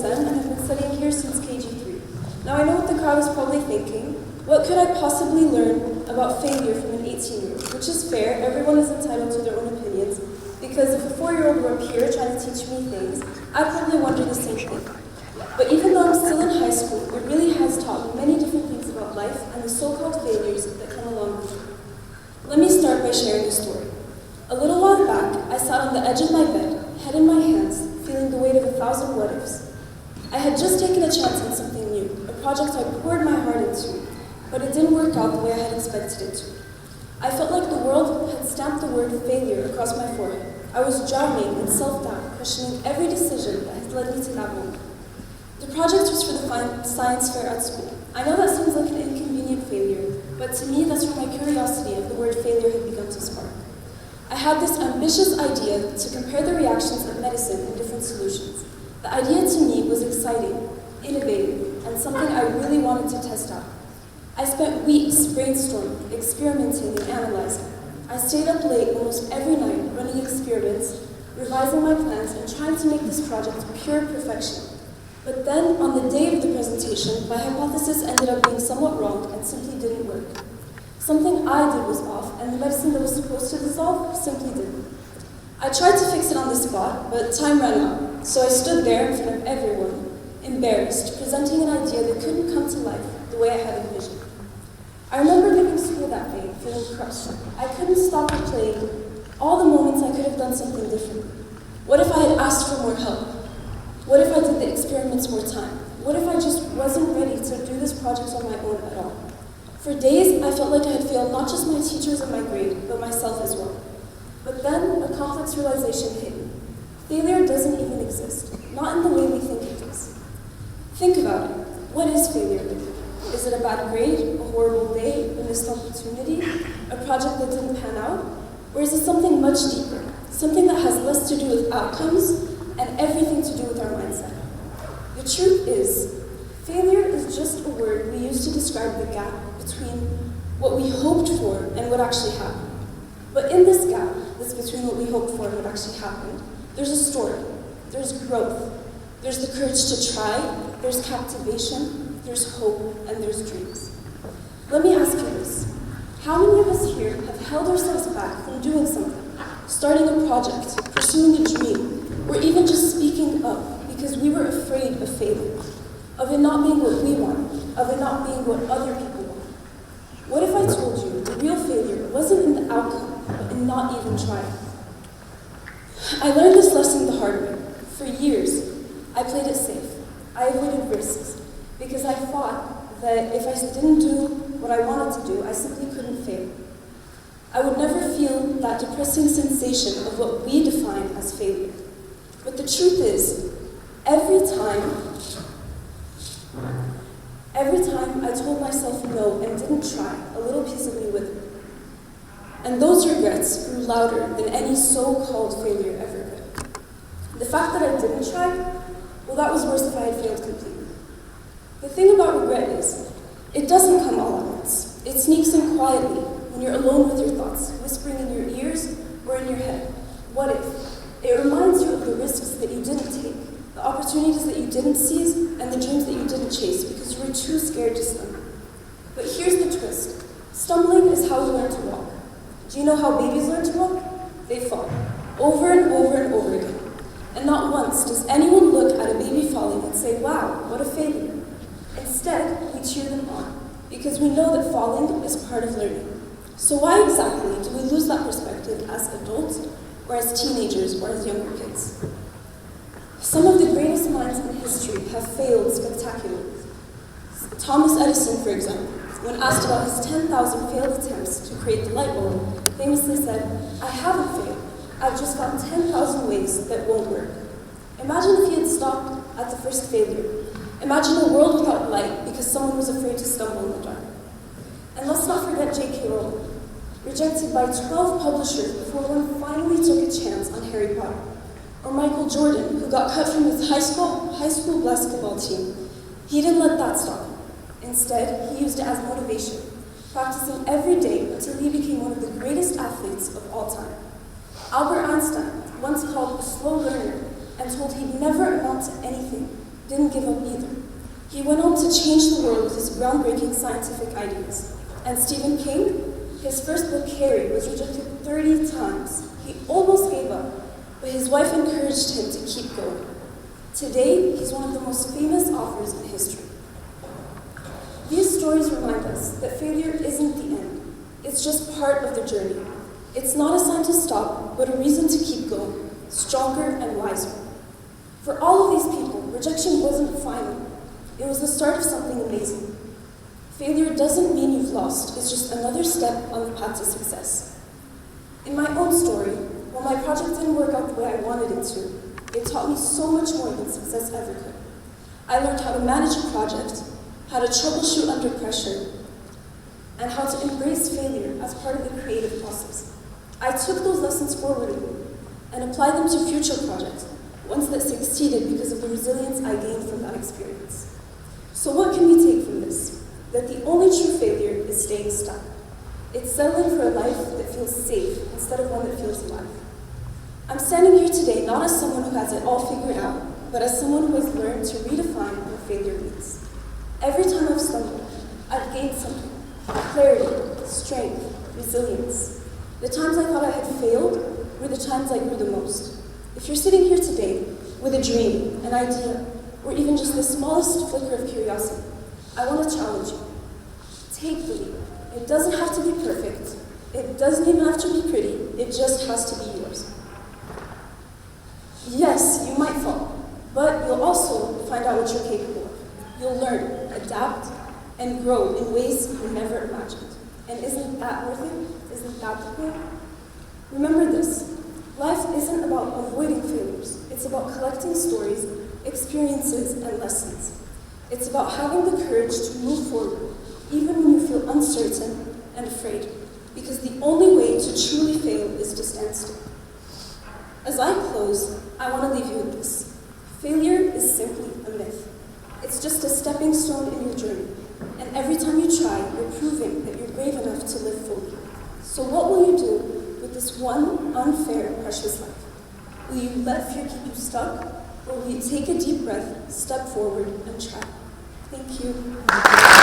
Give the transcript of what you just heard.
USM and have been studying here since KG3. Now I know what the crowd is probably thinking. What could I possibly learn about failure from an 18-year-old? Which is fair, everyone is entitled to their own opinions, because if a 4-year-old were up here trying to teach me things, I'd probably wonder the same thing. But even though I'm still in high school, it really has taught me many different things about life and the so-called failures that come along with it. Let me start by sharing a story. A little while back, I sat on the edge of my bed, head in my hands, feeling the weight of 1,000 what-ifs. I had just taken a chance on something new, a project I poured my heart into, but it didn't work out the way I had expected it to. I felt like the world had stamped the word failure across my forehead. I was drowning in self-doubt, questioning every decision that had led me to that moment. The project was for the science fair at school. I know that seems like an inconvenient failure, but to me that's where my curiosity of the word failure had begun to spark. I had this ambitious idea to compare the reactions of medicine and different solutions. The idea to me was exciting, innovative, and something I really wanted to test out. I spent weeks brainstorming, experimenting, and analyzing. I stayed up late almost every night running experiments, revising my plans, and trying to make this project pure perfection. But then, on the day of the presentation, my hypothesis ended up being somewhat wrong and simply didn't work. Something I did was off, and the medicine that was supposed to dissolve simply didn't. I tried to fix it on the spot, but time ran out, so I stood there in front of everyone, embarrassed, presenting an idea that couldn't come to life the way I had envisioned. I remember leaving school that day, feeling crushed. I couldn't stop replaying all the moments I could have done something different. What if I had asked for more help? What if I did the experiments more time? What if I just wasn't ready to do this project on my own at all? For days, I felt like I had failed not just my teachers and my grade, but myself as well. But then, a complex realization hit me. Failure doesn't even exist, not in the way we think it does. Think about it. What is failure? Is it a bad grade, a horrible day, a missed opportunity, a project that didn't pan out? Or is it something much deeper, something that has less to do with outcomes and everything to do with our mindset? The truth is, failure is just a word we use to describe the gap between what we hoped for and what actually happened. But in this gap that's between what we hoped for and what actually happened, there's a story, there's growth, there's the courage to try, there's captivation, there's hope, and there's dreams. Let me ask you this. How many of us here have held ourselves back from doing something, starting a project, pursuing a dream, or even just speaking up because we were afraid of failing, of it not being what we wanted, of it not being what other people want? What if I told you the real failure wasn't in the outcome, but in not even trying? I learned this lesson the hard way. For years, I played it safe. I avoided risks because I thought that if I didn't do what I wanted to do, I simply couldn't fail. I would never feel that depressing sensation of what we define as failure. But the truth is, every time I told myself no and didn't try, a little piece of me withered. And those regrets grew louder than any so-called failure ever could. The fact that I didn't try, well, that was worse if I had failed completely. The thing about regret is, it doesn't come all at once. It sneaks in quietly when you're alone with your thoughts, whispering in your ears or in your head. What if? It reminds you of the risks that you didn't take, the opportunities that you didn't seize, and the dreams that you didn't chase because you were too scared to stumble. But here's the twist. Stumbling is how we learn to walk. Do you know how babies learn to walk? They fall, over and over and over again. And not once does anyone look at a baby falling and say, wow, what a failure. Instead, we cheer them on, because we know that falling is part of learning. So why exactly do we lose that perspective as adults, or as teenagers, or as younger kids? Some of the greatest minds in history have failed spectacularly. Thomas Edison, for example, when asked about his 10,000 failed attempts to create the light bulb, famously said, I haven't failed. I've just found 10,000 ways that won't work. Imagine if he had stopped at the first failure. Imagine a world without light because someone was afraid to stumble in the dark. And let's not forget J.K. Rowling, rejected by 12 publishers before one finally took a chance on Harry Potter. Or Michael Jordan, who got cut from his high school basketball team. He didn't let that stop him. Instead, he used it as motivation, practicing every day until he became one of the greatest athletes of all time. Albert Einstein, once called a slow learner and told he'd never amount to anything, didn't give up either. He went on to change the world with his groundbreaking scientific ideas. And Stephen King, his first book, Carrie, was rejected 30 times. He almost gave up, but his wife encouraged him to keep going. Today, he's one of the most famous authors in history. These stories remind us that failure isn't the end. It's just part of the journey. It's not a sign to stop, but a reason to keep going, stronger and wiser. For all of these people, rejection wasn't final. It was the start of something amazing. Failure doesn't mean you've lost. It's just another step on the path to success. In my own story, when my project didn't work out the way I wanted it to, it taught me so much more than success ever could. I learned how to manage a project, how to troubleshoot under pressure, and how to embrace failure as part of the creative process. I took those lessons forward with me and applied them to future projects, ones that succeeded because of the resilience I gained from that experience. So what can we take from this? That the only true failure is staying stuck. It's settling for a life that feels safe instead of one that feels alive. I'm standing here today not as someone who has it all figured out, but as someone who has learned to redefine what failure means. Every time I've stumbled, I've gained something: clarity, strength, resilience. The times I thought I had failed were the times I grew the most. If you're sitting here today with a dream, an idea, or even just the smallest flicker of curiosity, I want to challenge you. Take the leap. It doesn't have to be perfect. It doesn't even have to be pretty. It just has to be yours. Yes, you might fall, but you'll also find out what you're capable of. You'll learn, adapt, and grow in ways you never imagined. And isn't that worth it? Isn't that the point? Remember this. Life isn't about avoiding failures. It's about collecting stories, experiences, and lessons. It's about having the courage to move forward, even when you feel uncertain and afraid, because the only way to truly fail is to stand still. As I close, I want to leave you with this. Failure is simply a myth. It's just a stepping stone in your journey, and every time you try, you're proving that you're brave enough to live fully. So what will you do with this one unfair, precious life? Will you let fear keep you stuck, or will you take a deep breath, step forward, and try? Thank you.